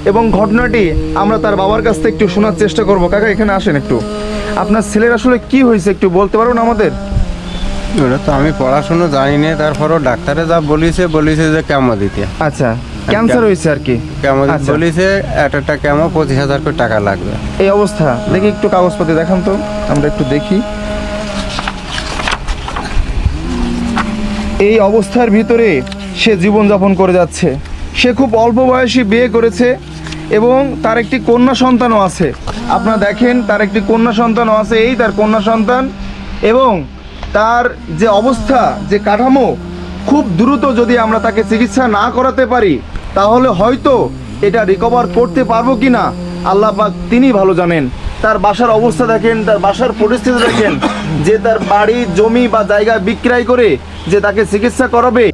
এবং ঘটনাটি আমরা তার বাবার কাছ থেকে একটু শোনার চেষ্টা করব। কাকা এখানে আসেন একটু, আপনার ছেলের আসলে কি হয়েছে একটু বলতে পারবেন আমাদের? ওটা তো আমি পড়াশুনো জানি না, তারপরও ডাক্তারে যা বলিছে যে কেমো দিতে। আচ্ছা, ক্যান্সার হয়েছে আর কি। কেমো আচ্ছা। বলিছে, একটা কেমো 25,000 করে টাকা লাগবে। এই অবস্থা দেখি, একটু কাগজপাতি দেখান তো, আমরা একটু দেখি। এই অবস্থার ভিতরে সে জীবনযাপন করে যাচ্ছে। সে খুব অল্প বয়সী বিয়ে করেছে এবং তার একটি কন্যা সন্তানও আছে। আপনারা দেখেন, তার একটি কন্যা সন্তানও আছে, এই তার কন্যা সন্তান। এবং তার যে অবস্থা, যে কাঠামো, খুব দ্রুত যদি আমরা তাকে চিকিৎসা না করাতে পারি তাহলে হয়তো এটা রিকভার করতে পারবো কি না আল্লাহ পাক তিনি ভালো জানেন। তার বাসার অবস্থা দেখেন, তার বাসার পরিস্থিতি দেখেন, যে তার বাড়ি জমি বা জায়গা বিক্রয় করে যে তাকে চিকিৎসা করাবে